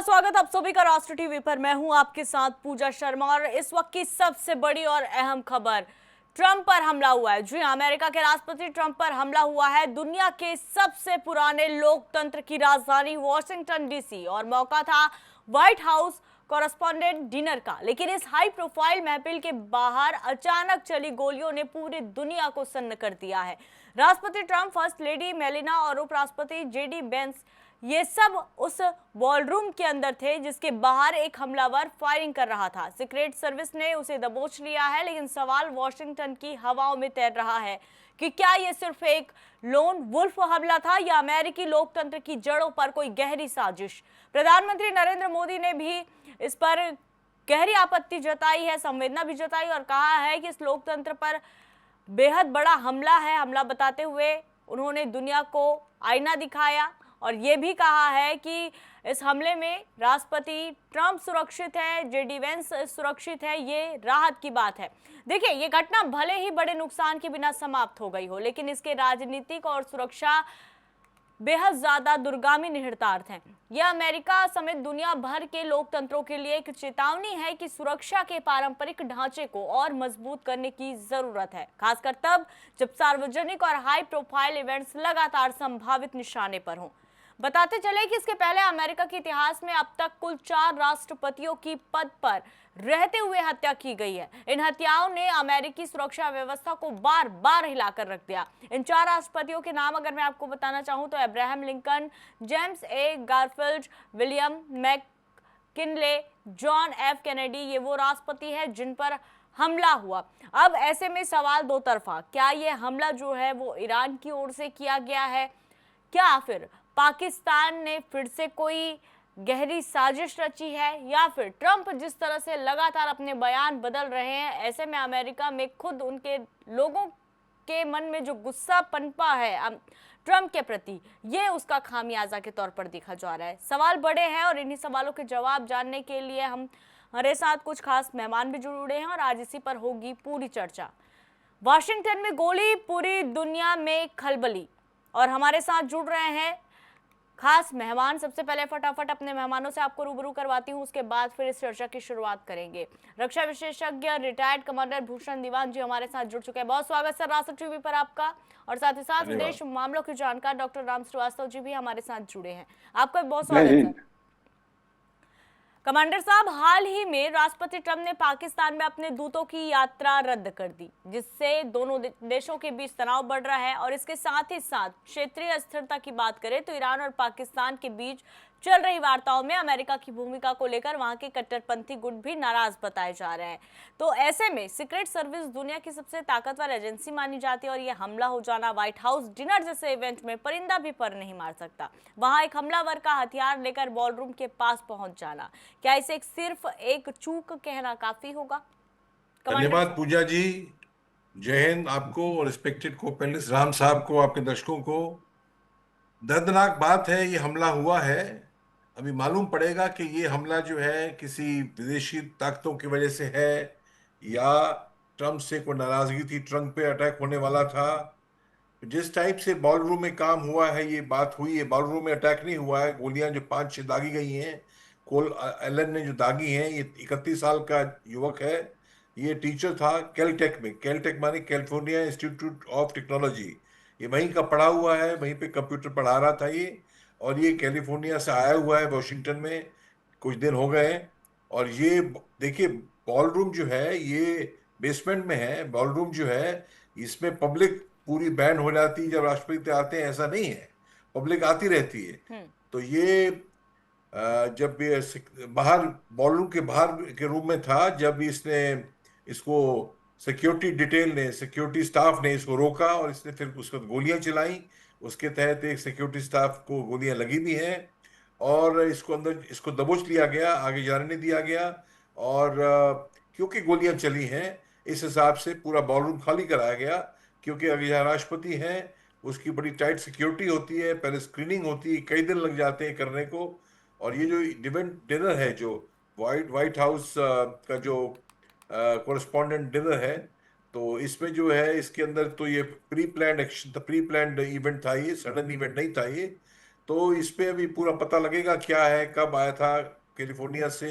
बहुत स्वागत आप सभी का राष्ट्र टीवी पर। मैं हूं आपके साथ पूजा शर्मा और इस वक्त की सबसे बड़ी और अहम खबर, ट्रंप पर हमला हुआ है। जी हां, अमेरिका के राष्ट्रपति ट्रंप पर हमला हुआ है। दुनिया के सबसे पुराने लोकतंत्र की राजधानी वॉशिंगटन डीसी और मौका था व्हाइट हाउस कॉरेस्पॉन्डेंट डिनर का। लेकिन इस हाई प्रोफाइल महफिल के बाहर अचानक चली गोलियों ने पूरी दुनिया को सन्न कर दिया है। राष्ट्रपति ट्रंप, फर्स्ट लेडी मेलिना और उपराष्ट्रपति जेडी वेंस, ये सब उस बॉलरूम के अंदर थे जिसके बाहर एक हमलावर फायरिंग कर रहा था। सीक्रेट सर्विस ने उसे दबोच लिया है, लेकिन सवाल वॉशिंगटन की हवाओं में तैर रहा है कि क्या यह सिर्फ एक लोन वुल्फ हमला था या अमेरिकी लोकतंत्र की जड़ों पर कोई गहरी साजिश। प्रधानमंत्री नरेंद्र मोदी ने भी इस पर गहरी आपत्ति जताई है, संवेदना भी जताई और कहा है कि इस लोकतंत्र पर बेहद बड़ा हमला है। हमला बताते हुए उन्होंने दुनिया को आईना दिखाया और ये भी कहा है कि इस हमले में राष्ट्रपति ट्रंप सुरक्षित है, जेडी वेंस सुरक्षित है, ये राहत की बात है। देखिए, ये घटना भले ही बड़े नुकसान के बिना समाप्त हो गई हो, लेकिन इसके राजनीतिक और सुरक्षा बेहद ज्यादा दूरगामी निहितार्थ हैं। यह अमेरिका समेत दुनिया भर के लोकतंत्रों के लिए एक चेतावनी है कि सुरक्षा के पारंपरिक ढांचे को और मजबूत करने की जरूरत है, खासकर तब जब सार्वजनिक और हाई प्रोफाइल इवेंट्स लगातार संभावित निशाने पर हों। बताते चले कि इसके पहले अमेरिका के इतिहास में अब तक कुल 4 राष्ट्रपतियों की पद पर रहते हुए हत्या की गई है। इन हत्याओं ने अमेरिकी सुरक्षा व्यवस्था को बार बार हिलाकर रख दिया। इन 4 राष्ट्रपतियों के नाम अगर मैं आपको बताना चाहूं तो अब्राहम लिंकन, जेम्स ए Garfield, William McKinley, John F Kennedy, ये वो राष्ट्रपति है जिन पर हमला हुआ। अब ऐसे में सवाल दो तरफा, क्या ये हमला जो है वो ईरान की ओर से किया गया है, क्या फिर पाकिस्तान ने फिर से कोई गहरी साजिश रची है, या फिर ट्रंप जिस तरह से लगातार अपने बयान बदल रहे हैं, ऐसे में अमेरिका में खुद उनके लोगों के मन में जो गुस्सा पनपा है ट्रंप के प्रति, ये उसका खामियाजा के तौर पर देखा जा रहा है। सवाल बड़े हैं और इन्हीं सवालों के जवाब जानने के लिए हमारे साथ कुछ खास मेहमान भी जुड़े हैं और आज इसी पर होगी पूरी चर्चा। वाशिंगटन में गोली, पूरी दुनिया में खलबली, और हमारे साथ जुड़ रहे हैं खास मेहमान। सबसे पहले फटाफट अपने मेहमानों से आपको रूबरू करवाती हूं, उसके बाद फिर इस चर्चा की शुरुआत करेंगे। रक्षा विशेषज्ञ रिटायर्ड कमांडर भूषण दीवान जी हमारे साथ जुड़ चुके हैं। बहुत स्वागत सर राष्ट्र टीवी पर आपका। और साथ ही साथ विदेश मामलों के जानकार डॉक्टर राम श्रीवास्तव जी भी हमारे साथ जुड़े हैं, आपका बहुत स्वागत सर। कमांडर साहब, हाल ही में राष्ट्रपति ट्रंप ने पाकिस्तान में अपने दूतों की यात्रा रद्द कर दी, जिससे दोनों देशों के बीच तनाव बढ़ रहा है। और इसके साथ ही साथ क्षेत्रीय अस्थिरता की बात करें तो ईरान और पाकिस्तान के बीच चल रही वार्ताओं में अमेरिका की भूमिका को लेकर वहां के कट्टरपंथी गुट भी नाराज बताए जा रहे हैं। तो ऐसे में सीक्रेट सर्विस दुनिया की सबसे ताकतवर एजेंसी मानी जाती है और यह हमला हो जाना व्हाइट हाउस डिनर जैसे इवेंट में परिंदा भी पर नहीं मार सकता। वहां एक हमलावर का हथियार लेकर बॉलरूम के पास पहुंच जाना, क्या इसे सिर्फ एक चूक कहना काफी होगा? धन्यवाद पूजा जी। जय हिंद आपको और रिस्पेक्टेड को पैनलिस्ट राम साहब को, आपके दर्शकों को। दर्दनाक बात है, ये हमला हुआ है। अभी मालूम पड़ेगा कि ये हमला जो है किसी विदेशी ताकतों की वजह से है या ट्रंप से कोई नाराजगी थी, ट्रंप पे अटैक होने वाला था। जिस टाइप से बॉलरूम में काम हुआ है, ये बात हुई है, बॉलरूम में अटैक नहीं हुआ है। गोलियां जो 5-6 दागी गई हैं, कोल एलन ने जो दागी हैं, ये 31 साल का युवक है। ये टीचर था कैलटेक में, कैलटेक माने कैलिफोर्निया इंस्टीट्यूट ऑफ टेक्नोलॉजी। ये वहीं का पढ़ा हुआ है, वहीं पे कंप्यूटर पढ़ा रहा था ये। और ये कैलिफोर्निया से आया हुआ है वॉशिंगटन में, कुछ दिन हो गए हैं। और ये देखिए, बॉलरूम जो है ये बेसमेंट में है। बॉलरूम जो है इसमें पब्लिक पूरी बैन हो जाती है जब राष्ट्रपति आते हैं, ऐसा नहीं है, पब्लिक आती रहती है। तो ये जब बाहर बॉलरूम के बाहर के रूम में था, जब इसने इसको सिक्योरिटी डिटेल ने, सिक्योरिटी स्टाफ ने इसको रोका और इसने फिर उसको गोलियां चलाई। उसके तहत एक सिक्योरिटी स्टाफ को गोलियां लगी भी हैं और इसको अंदर इसको दबोच लिया गया, आगे जाने नहीं दिया गया। और क्योंकि गोलियां चली हैं, इस हिसाब से पूरा बॉलरूम खाली कराया गया। क्योंकि अगर यहाँ राष्ट्रपति हैं, उसकी बड़ी टाइट सिक्योरिटी होती है, पहले स्क्रीनिंग होती है, कई दिन लग जाते हैं करने को। और ये जो इवेंट डिनर है, जो व्हाइट हाउस का जो कोरस्पॉन्डेंट डिनर है, तो इसमें जो है इसके अंदर तो ये प्री प्लान्ड इवेंट था, ये सडन इवेंट नहीं था ये। तो इस पे अभी पूरा पता लगेगा क्या है, कब आया था कैलिफोर्निया से।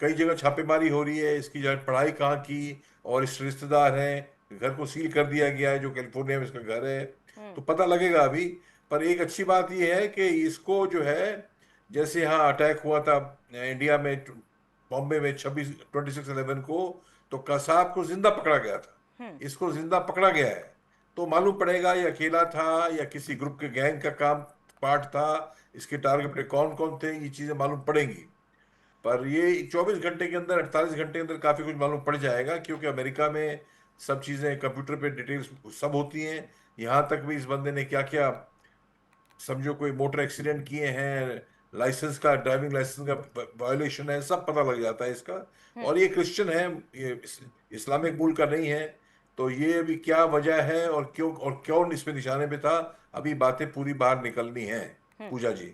कई जगह छापेमारी हो रही है, इसकी पढ़ाई कहाँ की, और इस रिश्तेदार हैं, घर को सील कर दिया गया है जो कैलिफोर्निया में इसका घर है। हम्म। तो पता लगेगा अभी। पर एक अच्छी बात यह है कि इसको जो है, जैसे यहाँ अटैक हुआ था इंडिया में, बॉम्बे में 26/11 को, तो कसाब को जिंदा पकड़ा गया था। हम्म। इसको जिंदा पकड़ा गया है। तो मालूम पड़ेगा ये अकेला था या किसी ग्रुप के गैंग का काम पार्ट था, इसके टारगेट पे कौन कौन थे, ये चीजें मालूम पड़ेंगी। पर ये 24 घंटे के अंदर, 48 घंटे के अंदर काफी कुछ मालूम पड़ जाएगा, क्योंकि अमेरिका में सब चीजें कंप्यूटर पे डिटेल्स सब होती हैं। यहाँ तक भी इस बंदे ने क्या क्या, समझो कोई मोटर एक्सीडेंट किए हैं, लाइसेंस का, ड्राइविंग लाइसेंस का वायोलेशन है, सब पता लग जाता है इसका। हम्म। और ये क्रिश्चियन है, ये इस्लामिक मूल का नहीं है। तो ये अभी क्या वजह है और क्यों इस पे निशाने पे था, अभी बातें पूरी बाहर निकलनी है हम्म। पूजा जी।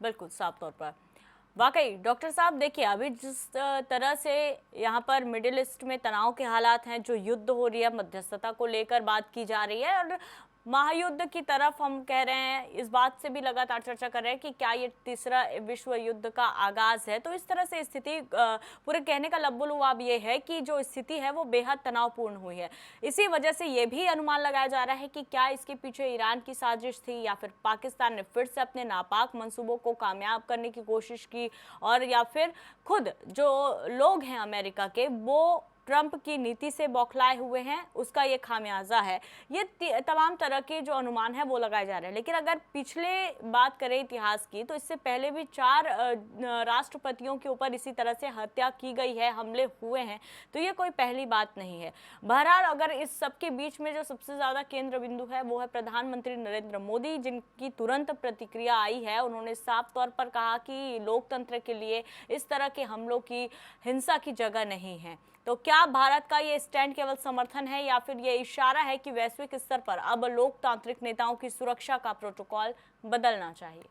बिल्कुल साफ तौर पर। वाकई डॉक्टर साहब देखिए, अभी जिस तरह से यहाँ पर मिडिल ईस्ट में तनाव के हालात हैं, जो युद्ध हो रही है, मध्यस्थता को लेकर बात की जा रही है, और महायुद्ध की तरफ हम कह रहे हैं, इस बात से भी लगातार चर्चा कर रहे हैं कि क्या ये तीसरा विश्व युद्ध का आगाज है। तो इस तरह से स्थिति, पूरे कहने का लब्बो-लुआब ये है कि जो स्थिति है वो बेहद तनावपूर्ण हुई है। इसी वजह से ये भी अनुमान लगाया जा रहा है कि क्या इसके पीछे ईरान की साजिश थी, या फिर पाकिस्तान ने फिर से अपने नापाक मंसूबों को कामयाब करने की कोशिश की, और या फिर खुद जो लोग हैं अमेरिका के, वो ट्रंप की नीति से बौखलाए हुए हैं, उसका ये खामियाजा है। ये तमाम तरह के जो अनुमान है वो लगाए जा रहे हैं। लेकिन अगर पिछले बात करें इतिहास की, तो इससे पहले भी 4 राष्ट्रपतियों के ऊपर इसी तरह से हत्या की गई है, हमले हुए हैं। तो ये कोई पहली बात नहीं है। बहरहाल, अगर इस सब के बीच में जो सबसे ज़्यादा केंद्र बिंदु है वो है प्रधानमंत्री नरेंद्र मोदी, जिनकी तुरंत प्रतिक्रिया आई है। उन्होंने साफ तौर पर कहा कि लोकतंत्र के लिए इस तरह के हमलों की, हिंसा की जगह नहीं है। तो क्या भारत का ये स्टैंड केवल समर्थन है, या फिर ये इशारा है कि वैश्विक स्तर पर अब लोकतांत्रिक नेताओं की सुरक्षा का प्रोटोकॉल बदलना चाहिए?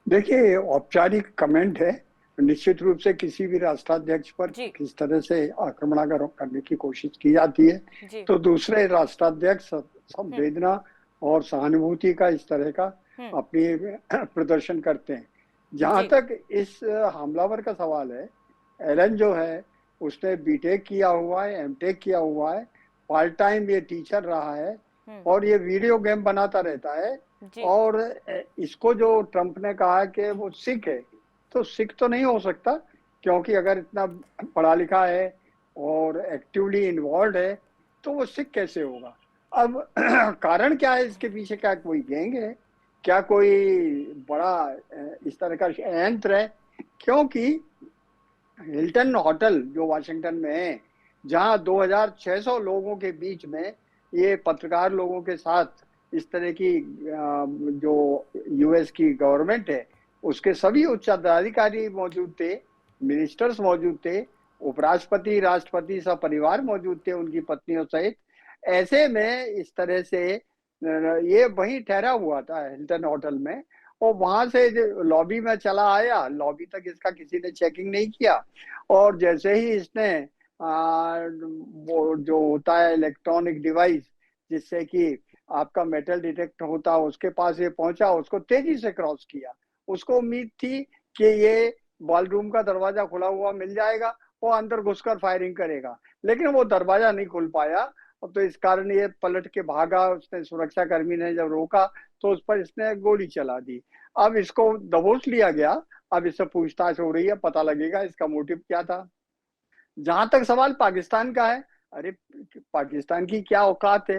देखिए, औपचारिक कमेंट है। निश्चित रूप से किसी भी राष्ट्राध्यक्ष पर जी। किस तरह से आक्रमण करने की कोशिश की जाती है, जी। तो दूसरे राष्ट्राध्यक्ष संवेदना और सहानुभूति का इस तरह का अपनी प्रदर्शन करते हैं। जहां जी। तक इस हमलावर का सवाल है, एलन जो है उसने बीटेक किया हुआ है, एमटेक किया हुआ है, पार्ट टाइम ये टीचर रहा है, और ये वीडियो गेम बनाता रहता है। और इसको जो ट्रंप ने कहा कि वो सिख है, तो सिख तो नहीं हो सकता, क्योंकि अगर इतना पढ़ा लिखा है और एक्टिवली इन्वॉल्व है तो वो सिख कैसे होगा। अब कारण क्या है इसके पीछे? क्या कोई गैंग है? क्या कोई बड़ा इस तरह का यंत्र है? क्योंकि हिल्टन होटल जो वाशिंगटन में है, जहां 2600 लोगों के बीच में ये पत्रकार लोगों के साथ इस तरह की जो यूएस की गवर्नमेंट है उसके सभी उच्च पदाधिकारी मौजूद थे, मिनिस्टर्स मौजूद थे, उपराष्ट्रपति, राष्ट्रपति, सब परिवार मौजूद थे उनकी पत्नियों सहित। ऐसे में इस तरह से ये वहीं ठहरा हुआ था हिल्टन होटल में, और वहां से लॉबी में चला आया। लॉबी तक इसका किसी ने चेकिंग नहीं किया, और जैसे ही इसने वो जो होता है इलेक्ट्रॉनिक डिवाइस जिससे कि आपका मेटल डिटेक्ट होता है, उसके पास ये पहुंचा, उसको तेजी से क्रॉस किया। उसको उम्मीद थी कि ये बॉलरूम का दरवाजा खुला हुआ मिल जाएगा, वो अंदर घुसकर फायरिंग करेगा, लेकिन वो दरवाजा नहीं खुल पाया। तो इस कारण ये पलट के भागा। उसने, सुरक्षा कर्मी ने जब रोका तो उस पर इसने गोली चला दी। अब इसको दबोच लिया गया, अब इससे पूछताछ हो रही है, पता लगेगा इसका मोटिव क्या था। जहां तक सवाल पाकिस्तान का है, अरे पाकिस्तान की क्या औकात है?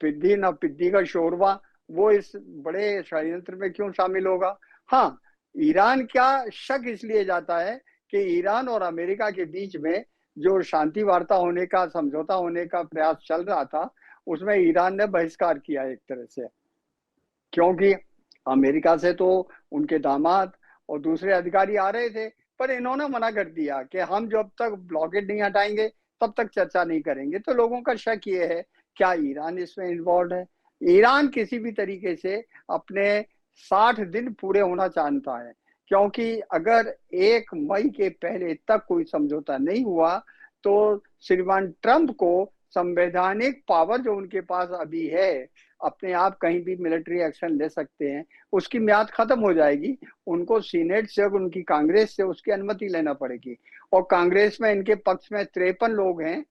पिद्दी ना पिद्दी का शोरबा, वो इस बड़े षड्यंत्र में क्यों शामिल होगा? हाँ, ईरान का शक इसलिए जाता है कि ईरान और अमेरिका के बीच में जो शांति वार्ता होने का, समझौता होने का प्रयास चल रहा था, उसमें ईरान ने बहिष्कार किया एक तरह से, क्योंकि अमेरिका से तो उनके दामाद और दूसरे अधिकारी आ रहे थे, पर इन्होंने मना कर दिया कि हम जब तक ब्लॉकेड नहीं हटाएंगे तब तक चर्चा नहीं करेंगे। तो लोगों का शक ये है, क्या ईरान इसमें इन्वॉल्व है? ईरान किसी भी तरीके से अपने 60 दिन पूरे होना चाहता है, क्योंकि अगर 1 मई के पहले तक कोई समझौता नहीं हुआ तो श्रीमान ट्रंप को संवैधानिक पावर जो उनके पास अभी है अपने आप कहीं भी मिलिट्री एक्शन ले सकते हैं, उसकी म्याद खत्म हो जाएगी। उनको सीनेट से, उनकी कांग्रेस से उसकी अनुमति लेना पड़ेगी। और कांग्रेस में इनके पक्ष में 53 लोग हैं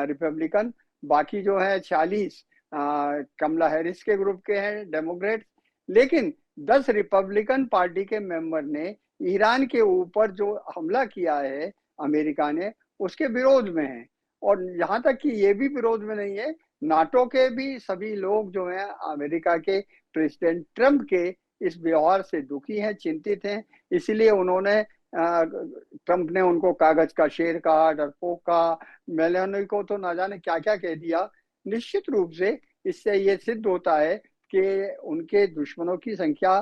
रिपब्लिकन, बाकी जो है 46 कमला हैरिस के ग्रुप के हैं डेमोक्रेट। लेकिन 10 रिपब्लिकन पार्टी के मेंबर ने ईरान के ऊपर जो हमला किया है अमेरिका ने, उसके विरोध में है। और यहाँ तक कि ये भी विरोध में नहीं है, नाटो के भी सभी लोग जो हैं अमेरिका के प्रेसिडेंट ट्रंप के इस व्यवहार से दुखी हैं, चिंतित हैं। इसलिए उन्होंने ट्रंप ने उनको कागज का शेर कहा, डरपोक कहा, मेलानी को तो ना जाने क्या क्या कह दिया। निश्चित रूप से इससे ये सिद्ध होता है कि उनके दुश्मनों की संख्या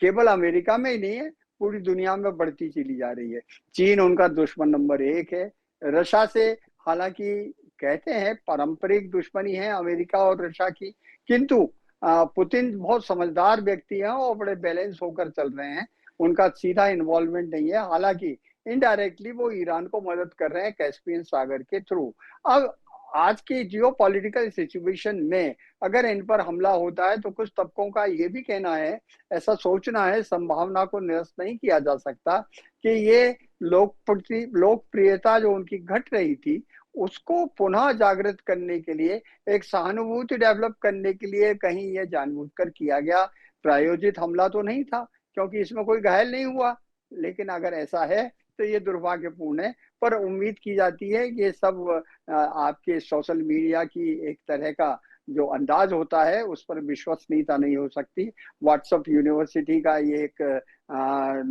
केवल अमेरिका में ही नहीं है, पूरी दुनिया में बढ़ती चली जा रही है। चीन उनका दुश्मन नंबर 1 है। रशिया से हालांकि कहते हैं पारंपरिक दुश्मनी है अमेरिका और रशिया की, किंतु पुतिन बहुत समझदार व्यक्ति हैं और बड़े बैलेंस होकर चल रहे हैं। उनका सीधा इन्वॉल्वमेंट नहीं है, हालांकि इनडायरेक्टली वो ईरान को मदद कर रहे हैं कैस्पियन सागर के थ्रू। अब आज की जियो पॉलिटिकल सिचुएशन में अगर इन पर हमला होता है तो कुछ तबकों का ये भी कहना है, ऐसा सोचना है, संभावना को निरस्त नहीं किया जा सकता कि ये लोकप्रियता जो उनकी घट रही थी उसको पुनः जागृत करने के लिए, एक सहानुभूति डेवलप करने के लिए कहीं ये जानबूझकर किया गया प्रायोजित हमला तो नहीं था, क्योंकि इसमें कोई घायल नहीं हुआ। लेकिन अगर ऐसा है तो ये दुर्भाग्यपूर्ण है। पर उम्मीद की जाती है कि ये सब आपके सोशल मीडिया की एक तरह का जो अंदाज होता है उस पर विश्वसनीयता नहीं हो सकती। व्हाट्सएप यूनिवर्सिटी का ये एक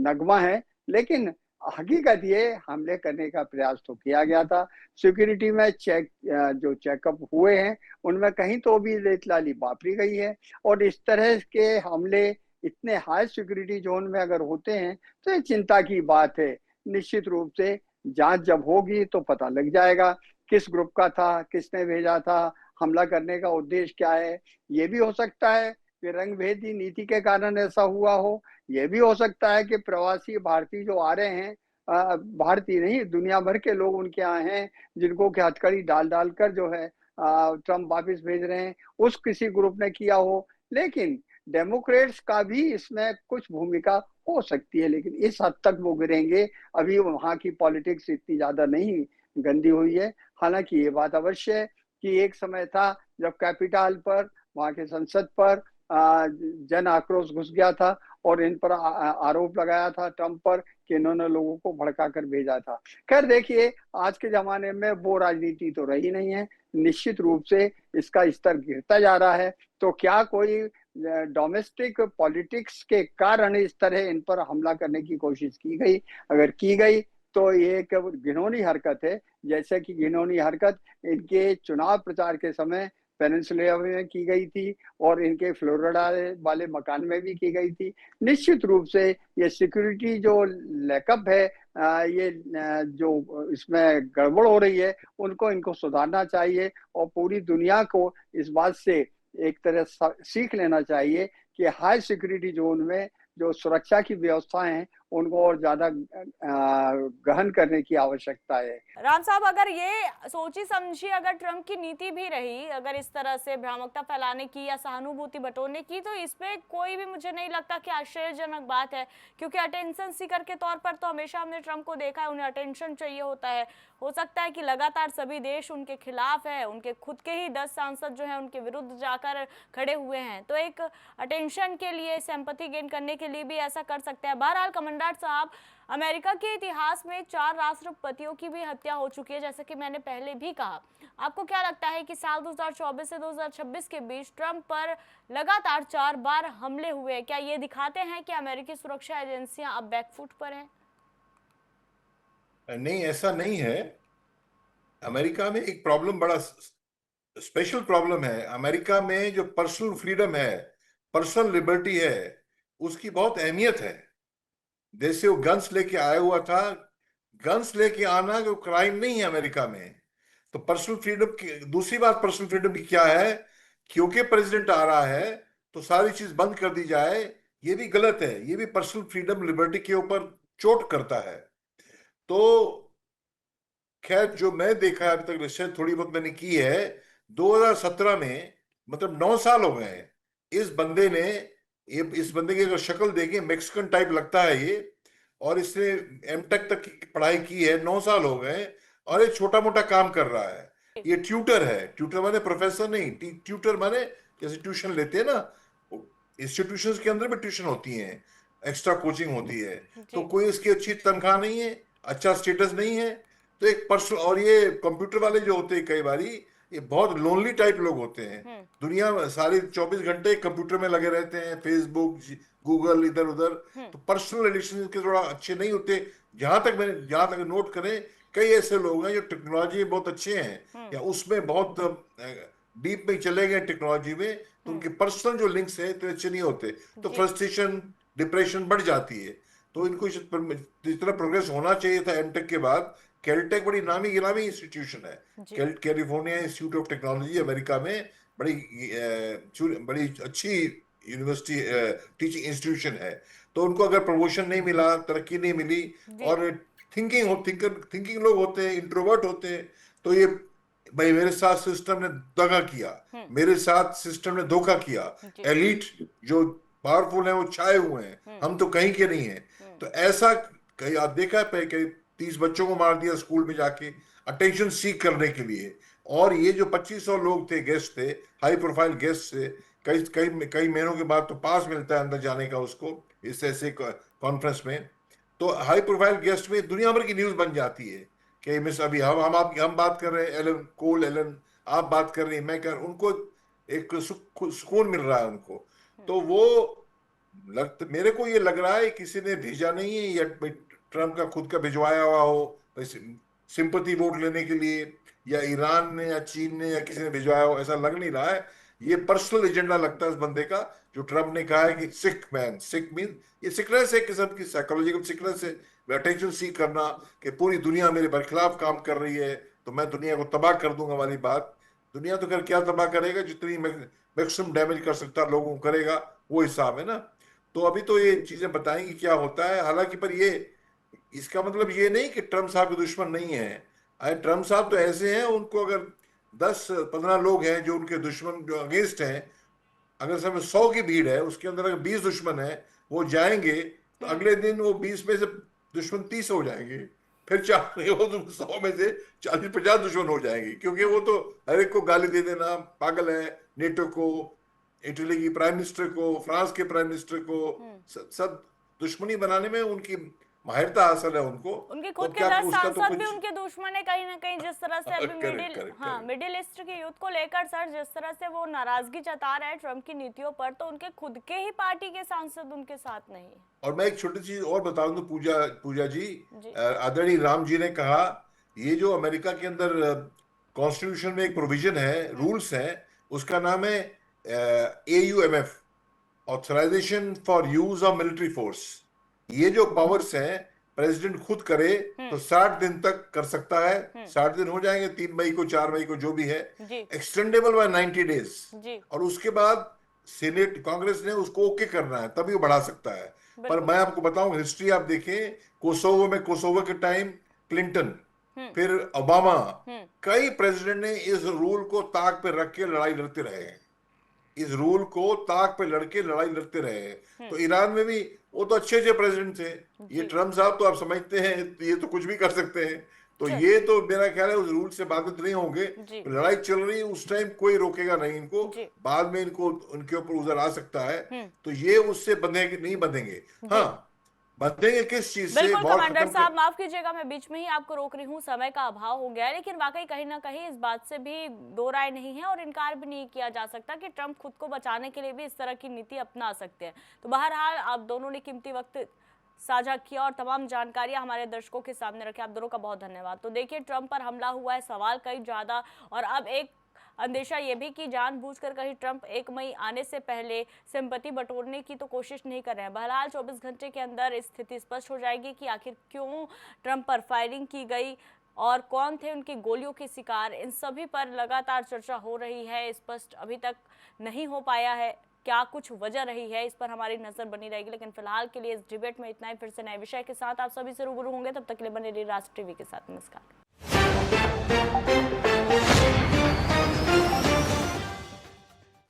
नगमा है, लेकिन हकीकत ये हमले करने का प्रयास तो किया गया था। सिक्योरिटी में जो चेकअप हुए हैं उनमें कहीं तो भी रेतलाली वापरी गई है। और इस तरह के हमले इतने हाई सिक्योरिटी जोन में अगर होते हैं तो ये चिंता की बात है। निश्चित रूप से जांच जब होगी तो पता लग जाएगा किस ग्रुप का था, किसने भेजा था, हमला करने का उद्देश्य क्या है। ये भी हो सकता है कि रंगभेदी नीति के कारण ऐसा हुआ हो। ये भी हो सकता है कि प्रवासी भारतीय जो आ रहे हैं, भारतीय नहीं दुनिया भर के लोग उनके यहाँ हैं, जिनको कि हथकड़ी डाल डाल कर जो है ट्रंप वापस भेज रहे हैं, उस किसी ग्रुप ने किया हो। लेकिन डेमोक्रेट्स का भी इसमें कुछ भूमिका हो सकती है, लेकिन इस हद तक वो गिरेंगे। अभी वहां की पॉलिटिक्स इतनी ज्यादा नहीं गंदी हुई है। हालांकि ये बात अवश्य है कि एक समय था जब कैपिटल पर, वहां के संसद पर जन आक्रोश घुस गया था और इन पर आरोप लगाया था ट्रंप पर कि इन्होंने लोगों को भड़का कर भेजा था। खैर देखिए, आज के जमाने में वो राजनीति तो रही नहीं है। निश्चित रूप से इसका स्तर गिरता जा रहा है। तो क्या कोई डोमेस्टिक पॉलिटिक्स के कारण इस तरह इन पर हमला करने की कोशिश की गई? अगर की गई तो ये एक घिनौनी हरकत है, जैसे कि घिनौनी हरकत इनके चुनाव प्रचार के समय पेनिनसुला में की गई थी और इनके फ्लोरिडा वाले मकान में भी की गई थी। निश्चित रूप से ये सिक्योरिटी जो लैकअप है, ये जो इसमें गड़बड़ हो रही है, इनको सुधारना चाहिए और पूरी दुनिया को इस बात से एक तरह सीख लेना चाहिए कि हाई सिक्योरिटी जोन में जो सुरक्षा की व्यवस्थाएं हैं उनको और ज्यादा गहन करने की आवश्यकता है। राम साहब, अगर ये सोची समझी अगर ट्रंप की नीति भी रही, अगर इस तरह से भ्रामकता फैलाने की या सहानुभूति बटोरने की, तो इसमें कोई भी मुझे नहीं लगता कि आश्चर्यजनक बात है, क्योंकि अटेंशन सीकर के तौर पर तो हमेशा हमने ट्रंप को देखा है, उन्हें अटेंशन चाहिए होता है। हो सकता है कि लगातार सभी देश उनके खिलाफ है, उनके खुद के ही 10 सांसद जो है उनके विरुद्ध जाकर खड़े हुए हैं, तो एक अटेंशन के लिए, सिंपैथी गेन करने के लिए भी ऐसा कर सकते हैं। बहरहाल कमांडेंट साहब, अमेरिका के इतिहास में 4 राष्ट्रपतियों की भी हत्या हो चुकी है, जैसे कि मैंने पहले भी कहा। आपको क्या लगता है कि साल 2024 से 2026 के बीच ट्रंप पर लगातार 4 बार हमले हुए, क्या ये दिखाते हैं कि अमेरिकी सुरक्षा एजेंसियां अब बैकफुट पर हैं? नहीं, ऐसा नहीं है। अमेरिका में एक प्रॉब्लम, बड़ा स्पेशल प्रॉब्लम है। अमेरिका में जो पर्सनल फ्रीडम है, पर्सनल लिबर्टी है, उसकी बहुत अहमियत है। जैसे वो गन्स लेके आया हुआ था, गन्स लेके आना जो क्राइम नहीं है अमेरिका में। तो पर्सनल फ्रीडम की दूसरी बात, पर्सनल फ्रीडम की क्या है, क्योंकि प्रेसिडेंट आ रहा है तो सारी चीज बंद कर दी जाए, ये भी गलत है। ये भी पर्सनल फ्रीडम लिबर्टी के ऊपर चोट करता है। तो खैर, जो मैं देखा है अभी तक, रिसर्च थोड़ी बहुत मैंने की है, 2017 में मतलब 9 साल हो गए हैं इस बंदे ने, ये इस बंदे की अगर शक्ल देखें मैक्सिकन टाइप लगता है ये, और इसने एमटेक तक की पढ़ाई की है, 9 साल हो गए हैं, और ये छोटा मोटा काम कर रहा है। ये ट्यूटर है, ट्यूटर माने प्रोफेसर नहीं, ट्यूटर माने जैसे ट्यूशन लेते हैं ना, इंस्टीट्यूशंस के अंदर भी ट्यूशन होती है, एक्स्ट्रा कोचिंग होती है, तो कोई इसकी अच्छी तनख्वाह नहीं है, अच्छा स्टेटस नहीं है, तो एक पर्सनल, और ये कंप्यूटर वाले जो होते हैं कई बारी ये बहुत लोनली टाइप लोग होते हैं, दुनिया में सारी 24 घंटे कंप्यूटर में लगे रहते हैं, फेसबुक गूगल इधर उधर, तो पर्सनल रिलेशन के थोड़ा अच्छे नहीं होते। जहां तक नोट करें, कई ऐसे लोग हैं जो टेक्नोलॉजी में बहुत अच्छे हैं या उसमें बहुत डीप में चले गए टेक्नोलॉजी में, तो उनके पर्सनल जो लिंक्स हैं तो अच्छे नहीं होते, तो फ्रस्ट्रेशन डिप्रेशन बढ़ जाती है। तो इनको जितना प्रोग्रेस होना चाहिए था एमटेक के बाद, कैलटेक बड़ी नामी गिरामी इंस्टीट्यूशन है, California institute of technology America में बड़ी अच्छी यूनिवर्सिटी टीचिंग इंस्टीट्यूशन है, तो उनको अगर प्रमोशन नहीं मिला, तरक्की नहीं मिली, और थिंकिंग लोग होते हैं, इंट्रोवर्ट होते हैं, तो ये भाई मेरे साथ सिस्टम ने दगा किया, मेरे साथ सिस्टम ने धोखा किया, एलीट जो पावरफुल है वो छाए हुए हैं, हम तो कहीं के नहीं है। तो ऐसा कहीं आप देखा है, कई 30 बच्चों को मार दिया स्कूल में जाके अटेंशन सीख करने के लिए, और ये जो 2500 लोग थे, गेस्ट थे, हाई प्रोफाइल गेस्ट थे, कई महीनों के बाद तो पास मिलता है अंदर जाने का उसको, इस ऐसे कॉन्फ्रेंस में, तो हाई प्रोफाइल गेस्ट में दुनिया भर की न्यूज बन जाती है कि मिस अभी हम बात कर रहे हैं, एलन आप बात कर रही हैं, मैं कर, उनको एक सुकून मिल रहा है उनको। तो वो मेरे को ये लग रहा है किसी ने भेजा नहीं है, या ट्रम्प का खुद का भिजवाया हुआ हो सिंपैथी वोट लेने के लिए, या ईरान ने या चीन ने या किसी ने भिजवाया हो, ऐसा लग नहीं रहा है। ये पर्सनल एजेंडा लगता है इस बंदे का, जो ट्रम्प ने कहा है कि सिक मीन ये सिकनेस है, किस्म की साइकोलॉजिकल सिकनेस है, अटेंशन सीख करना, कि पूरी दुनिया मेरे बरखिलाफ काम कर रही है तो मैं दुनिया को तबाह कर दूंगा वाली बात। दुनिया तो कर क्या तबाह करेगा, जितनी मैक्सिमम डैमेज कर सकता लोगों को करेगा, वो हिसाब है ना। तो अभी तो ये चीजें बताएंगी क्या होता है, हालांकि पर ये इसका मतलब ये नहीं कि ट्रम्प साहब के दुश्मन नहीं है। अरे ट्रम्प साहब तो ऐसे हैं, उनको अगर 10-15 लोग हैं जो उनके दुश्मन, जो अगेंस्ट हैं, अगर समय 100 की भीड़ है, उसके अंदर अगर 20 दुश्मन है, वो जाएंगे तो अगले दिन वो 20 में से दुश्मन 30 हो जाएंगे, फिर 100 में से 40-50 दुश्मन हो जाएंगे, क्योंकि वो तो हर एक को गाली दे देना पागल है, नेटो को, इटली की प्राइम मिनिस्टर को, फ्रांस के प्राइम मिनिस्टर को, सब दुश्मनी बनाने में उनकी माहिरता हासिल है उनको। उनके खुद तो के क्या 10 उसका तो सांसद कुछ भी उनके दुश्मन है कहीं ना कहीं, जिस तरह से अभी मिडिल ईस्ट के युद्ध को लेकर सर जिस तरह से वो नाराजगी जता रहे हैं ट्रम्प की नीतियों पर, तो उनके खुद के ही पार्टी के सांसद उनके साथ नहीं है। और मैं एक छोटी चीज और बता दूं पूजा जी, आदरणीय राम जी ने कहा, ये जो अमेरिका के अंदर कॉन्स्टिट्यूशन में एक प्रोविजन है, रूल्स है, उसका नाम है AUMF, authorization for use of military force. ये जो पावर्स हैं, प्रेसिडेंट खुद करे तो 60 दिन तक कर सकता है, 60 दिन हो जाएंगे 3 मई को 4 मई को जो भी है, एक्सटेंडेबल बाय 90 डेज, और उसके बाद सीनेट कांग्रेस ने उसको ओके करना है, तभी वो बढ़ा सकता है। पर मैं आपको बताऊं, हिस्ट्री आप देखें, कोसोवो के टाइम क्लिंटन, फिर ओबामा, कई प्रेसिडेंट ने इस रूल को ताक पे रख के लड़ाई लड़ते रहे हैं, इस रूल को ताक पे लड़के लड़ाई लड़ते रहे हैं। तो ईरान में भी वो तो अच्छे प्रेसिडेंट थे, ये ट्रम्प साहब तो आप समझते हैं ये तो कुछ भी कर सकते हैं, तो ये तो मेरा ख्याल है उस रूल से बाधित नहीं होंगे। तो लड़ाई चल रही है उस टाइम, कोई रोकेगा नहीं इनको, बाद में इनको उनके ऊपर उजर आ सकता है, तो ये उससे बंधेंगे नहीं, बंधेंगे। हाँ, बंधेंगे किस चीज से? बिल्कुल कमांडर साहब, माफ कीजिएगा मैं बीच में ही आपको रोक रही हूँ, समय का अभाव हो गया है, लेकिन वाकई कहीं ना कहीं इस बात से भी दो राय नहीं है और इनकार भी नहीं किया जा सकता कि ट्रम्प खुद को बचाने के लिए भी इस तरह की नीति अपना सकते हैं। तो बहरहाल आप दोनों ने कीमती वक्त साझा किया और तमाम जानकारियां हमारे दर्शकों के सामने रखी, आप दोनों का बहुत धन्यवाद। तो देखिए, ट्रम्प पर हमला हुआ है, सवाल कई ज्यादा, और अब एक अंदेशा ये भी कि जानबूझकर कहीं ट्रम्प 1 मई आने से पहले सिंपैथी बटोरने की तो कोशिश नहीं कर रहे हैं। बहरहाल 24 घंटे के अंदर स्थिति स्पष्ट हो जाएगी कि आखिर क्यों ट्रम्प पर फायरिंग की गई और कौन थे उनकी गोलियों के शिकार। इन सभी पर लगातार चर्चा हो रही है, स्पष्ट अभी तक नहीं हो पाया है क्या कुछ वजह रही है, इस पर हमारी नजर बनी रहेगी। लेकिन फिलहाल के लिए इस डिबेट में इतना ही। फिर से नए विषय के साथ आप सभी से रूबरू होंगे, तब तक के लिए बने रहिए राष्ट्र टीवी के साथ। नमस्कार।